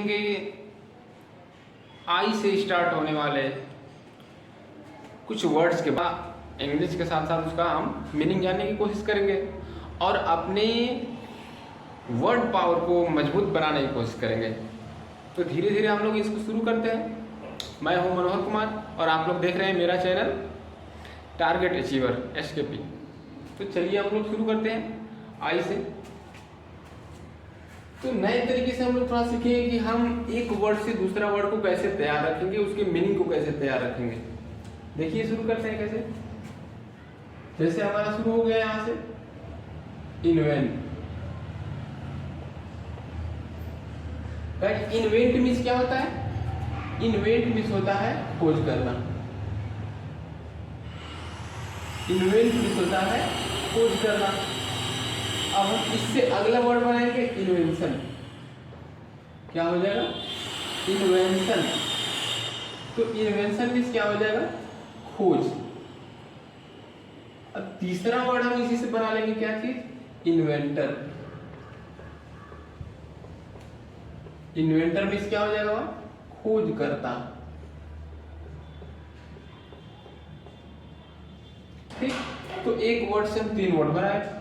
सीखेंगे आई से स्टार्ट होने वाले कुछ वर्ड्स के बाद इंग्लिश के साथ साथ उसका हम मीनिंग जानने की कोशिश करेंगे और अपने वर्ड पावर को मजबूत बनाने की कोशिश करेंगे। तो धीरे धीरे हम लोग इसको शुरू करते हैं। मैं हूं मनोहर कुमार और आप लोग देख रहे हैं मेरा चैनल टारगेट अचीवर SKP। तो चलिए हम लोग शुरू करते हैं आई से। तो नए तरीके से हम लोग थोड़ा सीखेंगे कि हम एक वर्ड से दूसरा वर्ड को कैसे तैयार रखेंगे, उसके मीनिंग को कैसे तैयार रखेंगे। देखिए शुरू करते हैं कैसे। जैसे हमारा शुरू हो गया यहाँ से इन्वेंट। इन्वेंट मीन्स क्या होता है? इन्वेंट मीन्स होता है खोज करना। इन्वेंट मीन्स होता है खोज करना। अब हम इससे अगला वर्ड बनाएंगे इन्वेंशन। क्या हो जाएगा? इन्वेंशन। तो इन्वेंशन मीन्स क्या हो जाएगा? खोज। अब तीसरा वर्ड हम इसी से बना लेंगे, क्या चीज? इन्वेंटर। इन्वेंटर मीन्स क्या हो जाएगा? खोज करता। ठीक, तो एक वर्ड से हम 3 वर्ड बनाए।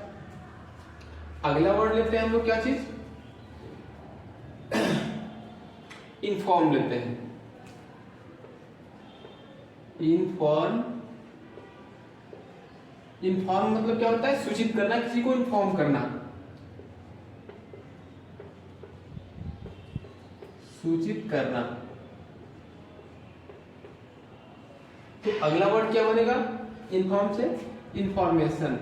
अगला वर्ड लेते हैं हम लोग, क्या चीज? इन्फॉर्म लेते हैं। इन्फॉर्म। इन्फॉर्म मतलब क्या होता है? सूचित करना, किसी को इन्फॉर्म करना। सूचित करना। तो अगला वर्ड क्या बनेगा इन्फॉर्म से? इंफॉर्मेशन।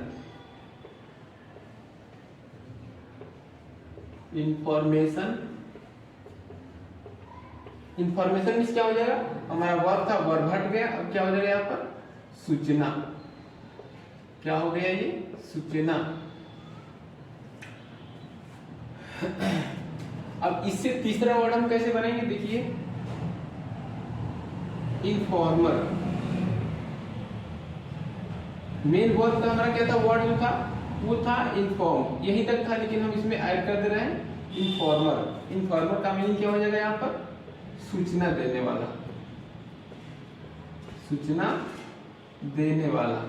इंफॉर्मेशन। इंफॉर्मेशन मीन्स क्या हो जाएगा? हमारा वर्ब था, वर्ब हट गया, अब क्या हो जाएगा यहाँ पर? सूचना। क्या हो गया ये? सूचना। अब इससे तीसरा वर्ड हम कैसे बनाएंगे? देखिए इन्फॉर्मर। मेन वर्ब का हमारा क्या था? वर्ड जो था वो था इन्फॉर्म, यही तक था, लेकिन हम इसमें ऐड कर दे रहे हैं इन्फॉर्मर। इन्फॉर्मर का मीनिंग क्या हो जाएगा यहाँ पर? सूचना देने वाला। सूचना देने वाला।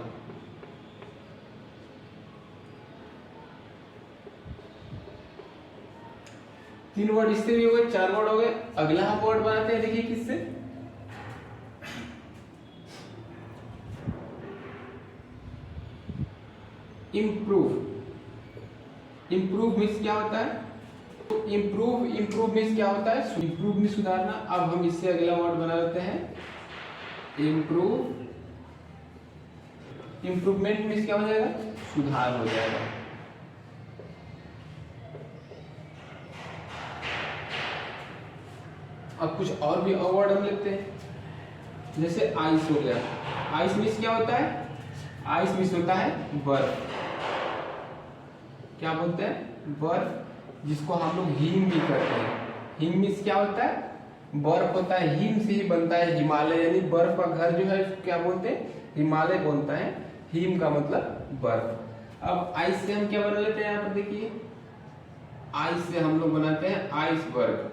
तीन वर्ड इससे भी हो गए, 4 वर्ड हो गए। अगला हम वर्ड बनाते हैं, देखिए किससे? इम्प्रूव। इम्प्रूव मीन्स क्या होता है? तो इम्प्रूव मीन्स क्या होता है? इम्प्रूव मीन्स सुधारना। अब हम इससे अगला वर्ड बना लेते हैं इम्प्रूव। इम्प्रूवमेंट मीन्स क्या हो जाएगा? सुधार हो जाएगा। अब कुछ और भी वर्ड हम लेते हैं, जैसे आइस हो गया। आइस मीन्स क्या होता है? आइस मीन्स होता है बर्फ। क्या बोलते हैं? बर्फ, जिसको हम लोग हिम भी करते हैं। हिम मीन्स क्या होता है? बर्फ होता है, हिम से ही बनता है हिमालय, यानी बर्फ का घर जो है क्या बोलते हैं? हिमालय बनता है। हिम का मतलब बर्फ। अब आइस से हम क्या बना लेते हैं? यहाँ पर देखिए आइस से हम लोग बनाते हैं आइसबर्ग।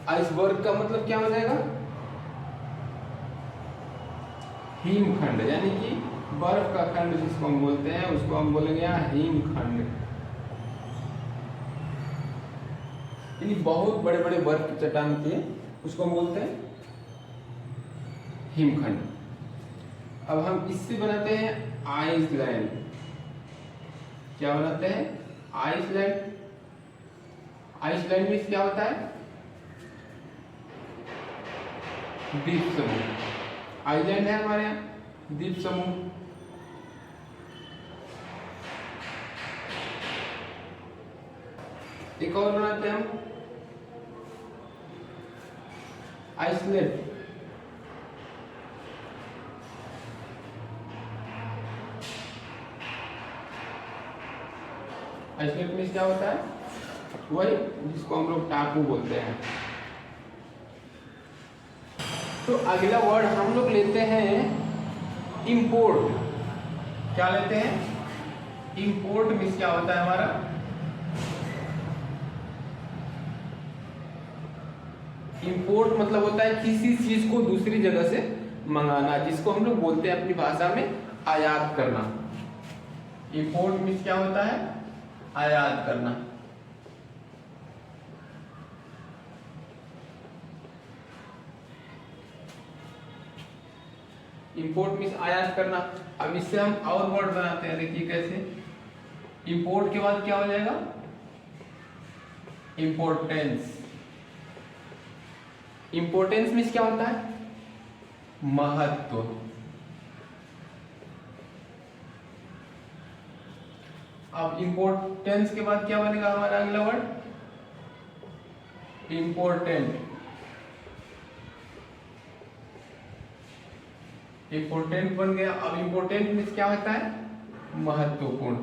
आइसबर्ग का मतलब क्या हो जाएगा? हिमखंड, यानी कि बर्फ का खंड जिसको हम बोलते हैं उसको हम बोलेंगे यहाँ हिमखंड। यानी बहुत बड़े बड़े बर्फ की चट्टान होती है, उसको हम बोलते हैं हिमखंड। अब हम इससे बनाते हैं आइसलैंड। क्या बनाते हैं? आइसलैंड। आइसलैंड मीन्स क्या होता है? द्वीप समूह। आइलैंड है हमारे यहाँ द्वीप समूह। एक और बनाते हैं हम आइसलैंड। आइसलैंड मीन्स क्या होता है? वही जिसको हम लोग टापू बोलते हैं। तो अगला वर्ड हम लोग लेते हैं इंपोर्ट। क्या लेते हैं? इंपोर्ट मीन्स क्या होता है हमारा? इंपोर्ट मतलब होता है किसी चीज को दूसरी जगह से मंगाना, जिसको हम लोग बोलते हैं अपनी भाषा में आयात करना। इंपोर्ट मीन्स क्या होता है? आयात करना। इंपोर्ट मीन्स आयात करना। अब इससे हम और वर्ड बनाते हैं, देखिए कैसे। इंपोर्ट के बाद क्या हो जाएगा? इंपोर्टेंस। इंपोर्टेंस मीन्स क्या होता है? महत्व। अब इंपोर्टेंस के बाद क्या बनेगा हमारा अगला वर्ड? इंपोर्टेंट। इंपोर्टेंट बन गया। अब इंपोर्टेंट मीन्स क्या होता है? महत्वपूर्ण।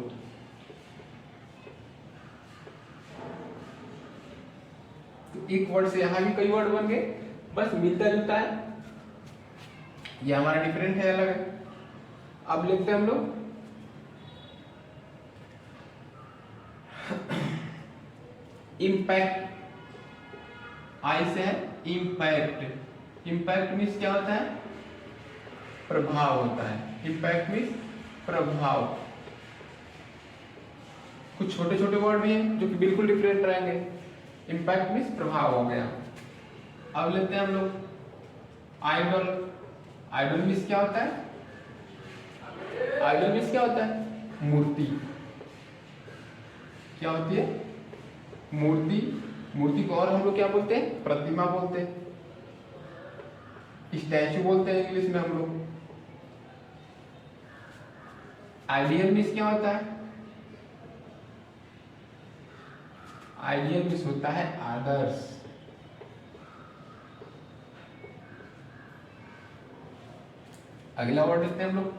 तो एक वर्ड से यहां भी कई वर्ड बन गए, बस मिलता जुलता है, ये हमारा डिफरेंट है, अलग है। अब लिखते हैं हम लोग इम्पैक्ट। आई से है इम्पैक्ट। इम्पैक्ट मीन्स क्या होता है? प्रभाव होता है। इम्पैक्ट मीन्स प्रभाव। कुछ छोटे छोटे वर्ड भी हैं जो कि बिल्कुल डिफरेंट रहेंगे। इम्पैक्ट मीन्स प्रभाव हो गया। अब लेते हैं हम लोग आइडल। आइडल मीन्स क्या होता है? आइडल मीन्स क्या होता है? मूर्ति। क्या होती है? मूर्ति। मूर्ति को और हम लोग क्या बोलते हैं? प्रतिमा बोलते हैं, स्टैचू बोलते हैं इंग्लिश में हम लोग। आइडियल मीन्स क्या होता है? आइडियल मीन्स होता है आदर्श। अगला वर्ड लेते हैं हम लोग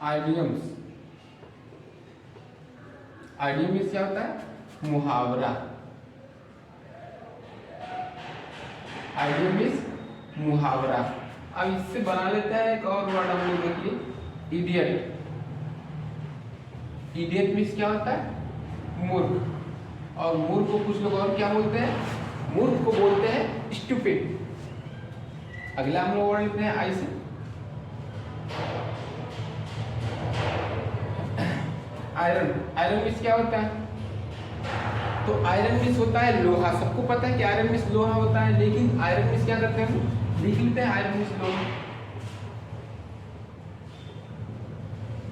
आइडियम्स। आइडियम मीन्स क्या होता है? मुहावरा। आइडियम मीन्स मुहावरा। अब इससे बना लेता है एक और वर्ड हम लोग, देखिए इडियट। इडियट मीन्स क्या होता है? मूर्ख। और मूर्ख को कुछ लोग और क्या बोलते हैं? मूर्ख को बोलते हैं स्टूपिड। अगला हम लोग वर्ड लेते हैं आई से आयरन। आयरन मीन्स क्या होता है? तो आयरन मीन्स होता है लोहा। सबको पता है कि आयरन मीन्स लोहा होता है, लेकिन आयरन मीन्स क्या करते हैं? लिख लेते हैं आयरन मीन्स लोहा।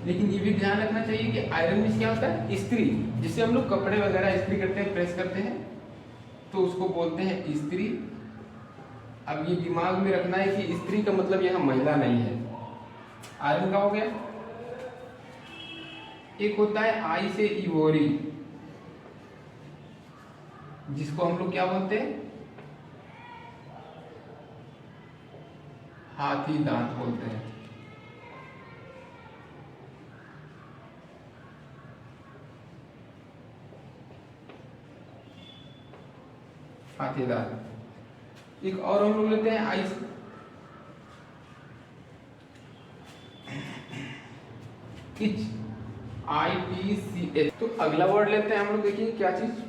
लेकिन ये भी ध्यान रखना चाहिए कि आयरन मीन्स क्या होता है? इस्त्री। जिससे हम लोग कपड़े वगैरह इस्त्री करते हैं, प्रेस करते हैं, तो उसको बोलते हैं इस्त्री। अब ये दिमाग में रखना है कि स्त्री का मतलब यहाँ महिला नहीं है। आयरन का हो गया। एक होता है आई से इवोरी, जिसको हम लोग क्या बोलते हैं? हाथी दांत बोलते हैं। हाथी दांत। एक और हम लोग लेते हैं आई से इच। ITCH। तो अगला वर्ड लेते हैं हम लोग, देखिए क्या चीज।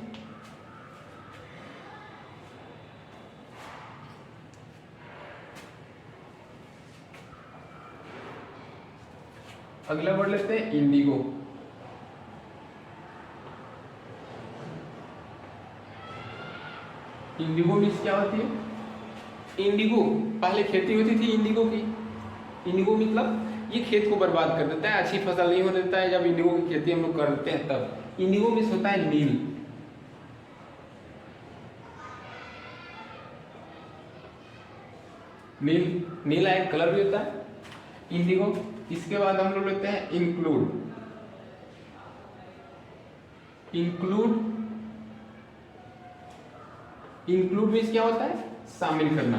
अगला वर्ड लेते हैं इंडिगो। इंडिगो मीन्स क्या होती है? इंडिगो पहले खेती होती थी इंडिगो की। इंडिगो मतलब ये खेत को बर्बाद कर देता है, अच्छी फसल नहीं होने देता है। जब इंडिगो की खेती हम लोग करते हैं तब इंडिगो मीन्स होता है नील। नील नीला एक कलर भी होता है इंडिगो। इसके बाद हम लोग लेते हैं इंक्लूड। इंक्लूड इंक्लूड मीन्स क्या होता है? शामिल करना।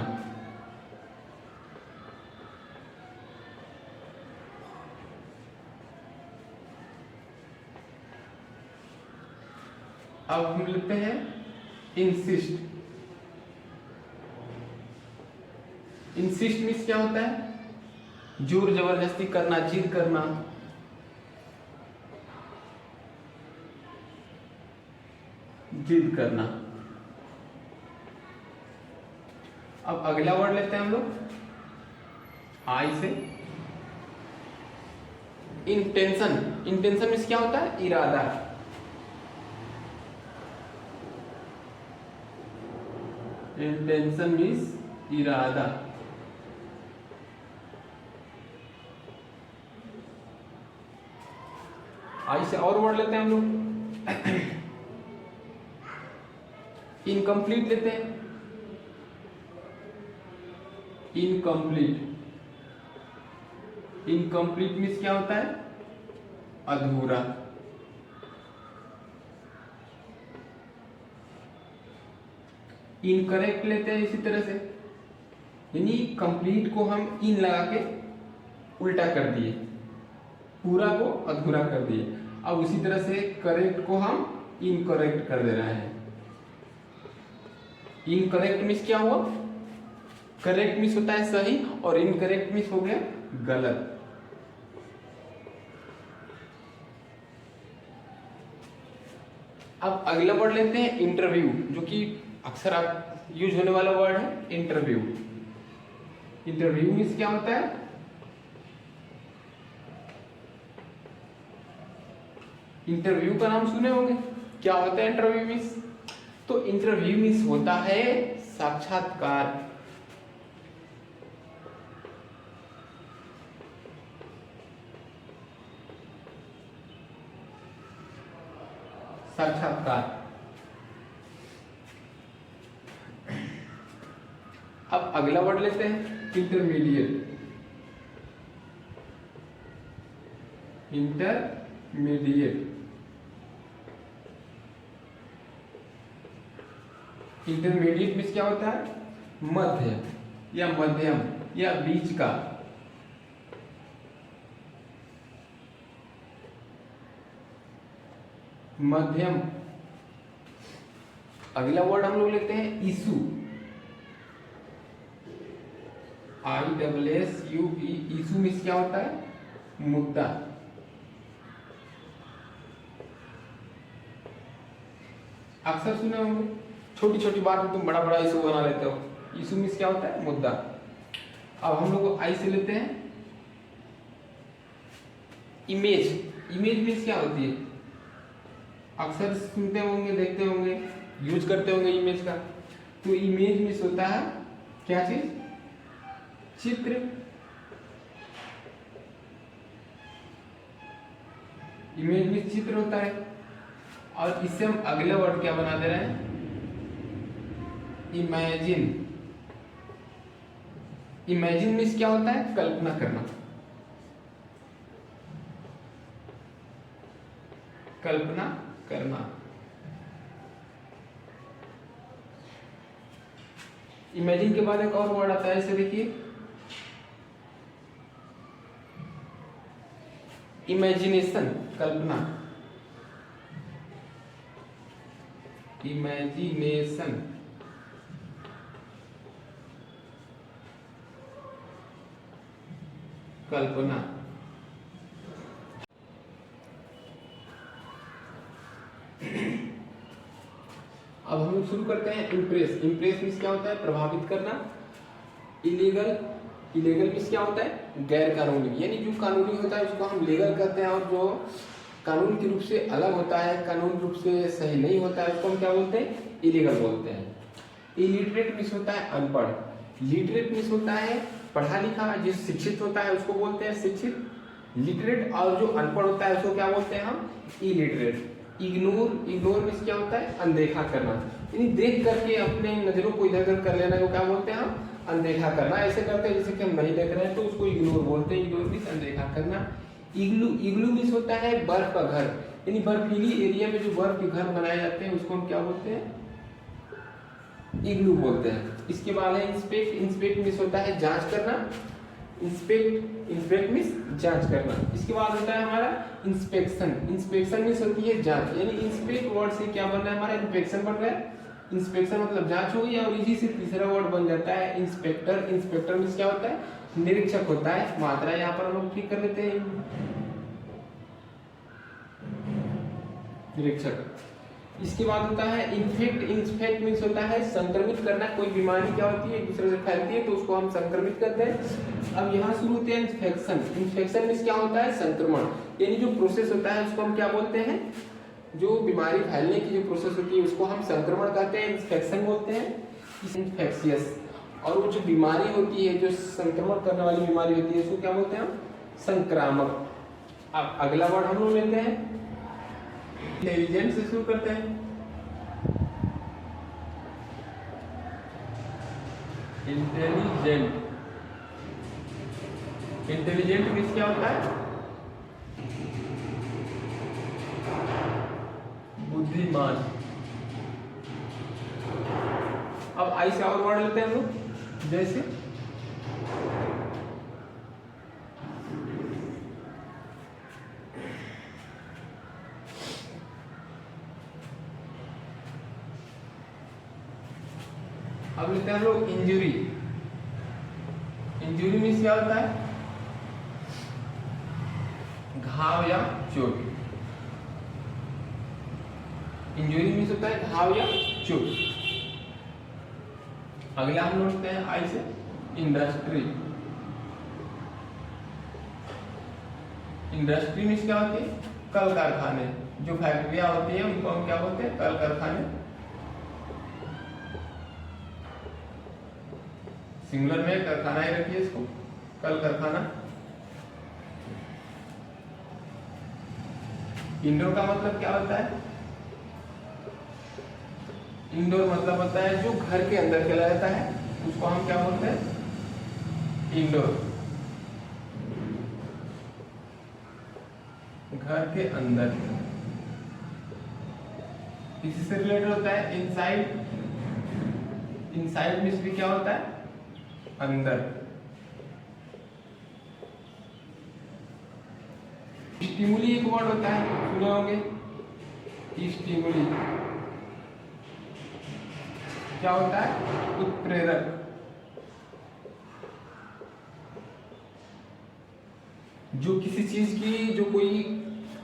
अब हम लेते हैं इंसिस्ट। इंसिस्ट मीन्स क्या होता है? जोर जबरदस्ती करना, जिद करना। जिद करना। अब अगला वर्ड लेते हैं हम लोग आई से, इंटेंशन। इंटेंशन मीन्स क्या होता है? इरादा। इंटेंशन मीन्स इरादा। आई से और वर्ड लेते हैं हम लोग इनकम्प्लीट लेते हैं। इनकम्प्लीट। इनकम्प्लीट मीन्स क्या होता है? अधूरा। इनकरेक्ट लेते हैं इसी तरह से, यानी कंप्लीट को हम इन लगा के उल्टा कर दिए, पूरा को अधूरा कर दिए। अब उसी तरह से करेक्ट को हम इनकरेक्ट कर दे रहे हैं। इनकरेक्ट मीन्स क्या हुआ? करेक्ट मीन्स होता है सही और इनकरेक्ट मीन्स हो गया गलत। अब अगला वर्ड लेते हैं इंटरव्यू, जो कि अक्सर आप यूज होने वाला वर्ड है इंटरव्यू। इंटरव्यू मीन्स क्या होता है? इंटरव्यू का नाम सुने होंगे, क्या होता है इंटरव्यू मीन्स? तो इंटरव्यू मीन्स होता है साक्षात्कार। साक्षात्कार। अब अगला वर्ड लेते हैं इंटरमीडिएट। इंटरमीडिएट। इंटरमीडिएट मीन्स क्या होता है? मध्य या मध्यम या बीच का। मध्यम। अगला वर्ड हम लोग लेते हैं इशू। ISSUE। इशू मीन्स क्या होता है? मुद्दा। अक्सर सुने होंगे, छोटी छोटी बात में तुम बड़ा बड़ा इशू बना लेते हो। इशू मीन्स क्या होता है? मुद्दा। अब हम लोग आई से लेते हैं इमेज। इमेज मीन्स क्या होती है? अक्सर सुनते होंगे, देखते होंगे, यूज करते होंगे इमेज का। तो इमेज मीन्स होता है क्या चीज? चित्र। इमेज मीन्स चित्र होता है। और इससे हम अगले वर्ड क्या बना दे रहे हैं? इमेजिन। इमेजिन मीन्स क्या होता है? कल्पना करना। कल्पना करना। इमेजिन के बाद एक और वर्ड आता है, इसे देखिए इमेजिनेशन। कल्पना। इमेजिनेशन। कल्पना। अब हम लोग शुरू करते हैं इम्प्रेस। इम्प्रेस मीन्स क्या होता है? प्रभावित करना। इलीगल। इलीगल मीन्स क्या होता है? गैर कानूनी, यानी जो कानूनी होता है उसको हम लीगल कहते हैं, और जो कानून के रूप से अलग होता है, कानून रूप से सही नहीं होता है, उसको हम क्या बोलते हैं? इलीगल बोलते हैं। इलिटरेट मीन्स होता है अनपढ़। लिटरेट मीन्स होता है पढ़ा लिखा, जो शिक्षित होता है उसको बोलते हैं शिक्षित। लिटरेट, और जो अनपढ़ होता है उसको क्या बोलते हैं हम? इलिटरेट। इग्नोर। इग्नोर मीन्स क्या होता है? अनदेखा करना, यानी देख करके अपने नजरों को इधर उधर कर लेना को क्या बोलते हैं हम? अनदेखा करना। ऐसे करते हैं जैसे कि हम नहीं देख रहे हैं तो उसको इग्नोर बोलते हैं। इग्नोर मीन्स अनदेखा करना। इग्लू। इग्लू मीन्स होता है बर्फ का घर, यानी बर्फीली एरिया में जो बर्फ के घर बनाए जाते हैं उसको हम क्या बोलते हैं? इग्लू बोलते हैं। इसके बाद है इंस्पेक्ट। इंस्पेक्ट मीन्स होता है जांच करना। इंस्पेक्ट। इंस्पेक्ट मीन्स जांच करना। इसके बाद होता है हमारा इंस्पेक्शन। इंस्पेक्शन मीन्स होती है जांच, यानी इंस्पेक्ट वर्ड से क्या बन रहा है हमारा? इंस्पेक्शन बन रहा है। इंस्पेक्शन मतलब जांच हो गई, और इसी से तीसरा वर्ड बन जाता है इंस्पेक्टर। इंस्पेक्टर मीन्स क्या होता है? निरीक्षक होता है। मात्रा यहाँ पर हम लोग ठीक कर लेते हैं, निरीक्षक। इसके बाद होता है इन्फेक्ट। इन्फेक्ट मीन्स होता है संक्रमित करना। कोई बीमारी क्या होती है, एक दूसरे से फैलती है तो उसको हम संक्रमित करते हैं। अब यहाँ शुरू होते हैं इन्फेक्शन। इन्फेक्शन मीन्स क्या होता है, संक्रमण। यानी जो प्रोसेस होता है उसको हम क्या बोलते हैं, जो बीमारी फैलने की जो प्रोसेस होती है उसको हम संक्रमण कहते हैं, इन्फेक्शन बोलते हैं, इन्फेक्शियस। और वो जो बीमारी होती है, जो संक्रमण करने वाली बीमारी होती है, उसको क्या बोलते हैं हम, संक्रामक। अब अगला वर्ड हम लोग लेते हैं इंटेलिजेंट से शुरू करते हैं। इंटेलिजेंट। इंटेलिजेंट मीन्स क्या होता है, बुद्धिमान। अब आई से और वर्ड लेते हैं हम लोग, जैसे अब लेते हैं हम लोग इंजुरी। इंजुरी मीन्स क्या होता है, घाव या चोट। इंजुरी मीन्स होता है घाव या चोट। अगला हम लोग लेते हैं आई से इंडस्ट्री। इंडस्ट्री मीन्स क्या होती है, कल कारखाने। जो फैक्ट्रियां होती हैं उनको हम क्या बोलते हैं, कल कारखाने। सिंगुलर में कारखाना ही रखिए इसको, कल कारखाना। इंडोर का मतलब क्या होता है, इंडोर मतलब होता है जो घर के अंदर चला जाता है, उसको हम क्या बोलते हैं, इंडोर। घर के अंदर। इसी से रिलेटेड होता है इनसाइड। इनसाइड मीन्स भी क्या होता है, अंदर। स्टिमुली एक वर्ड होता है, सुने होंगे, स्टिमुली क्या होता है, उत्प्रेरक। जो किसी चीज की जो कोई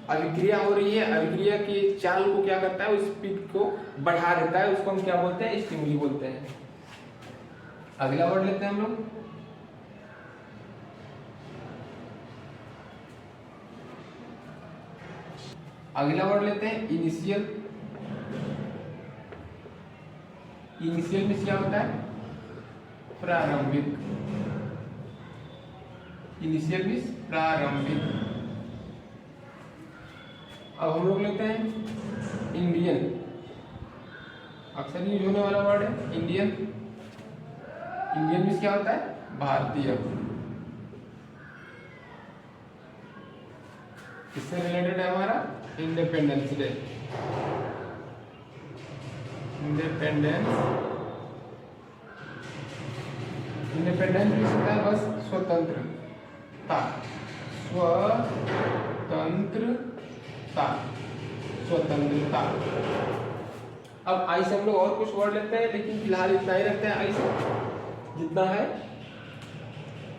अभिक्रिया हो रही है, अभिक्रिया की चाल को क्या करता है, उस स्पीड को बढ़ा देता है, उसको हम क्या बोलते हैं, स्टिमुली बोलते हैं। अगला वर्ड लेते हैं हम लोग, अगला वर्ड लेते हैं इनिशियल। इनिशियल में क्या होता है, प्रारंभिक। इनिशियल मीन्स प्रारंभिक। अब हम लोग लेते हैं इंडियन। अक्सर यूज होने वाला वर्ड है इंडियन। इंडियन मीन्स क्या होता है, भारतीय। इससे रिलेटेड है हमारा independence day. Independence. Independence means होता है बस स्वतंत्रता। स्वतंत्रता। स्वतंत्रता। अब आई से हम लोग और कुछ वर्ड लेते हैं, लेकिन फिलहाल इतना ही रखते हैं आई से जितना है।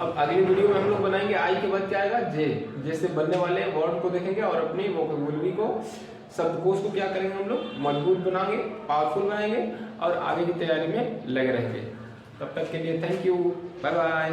अब अगली वीडियो में हम लोग बनाएंगे आई के बाद क्या आएगा, जे। जैसे बनने वाले वर्ड को देखेंगे और अपनी वोकैबुलरी को, शब्दकोश को क्या करेंगे हम लोग, मजबूत बनाएंगे, पावरफुल बनाएंगे और आगे की तैयारी में लगे रहेंगे। तब तक के लिए थैंक यू, बाय बाय।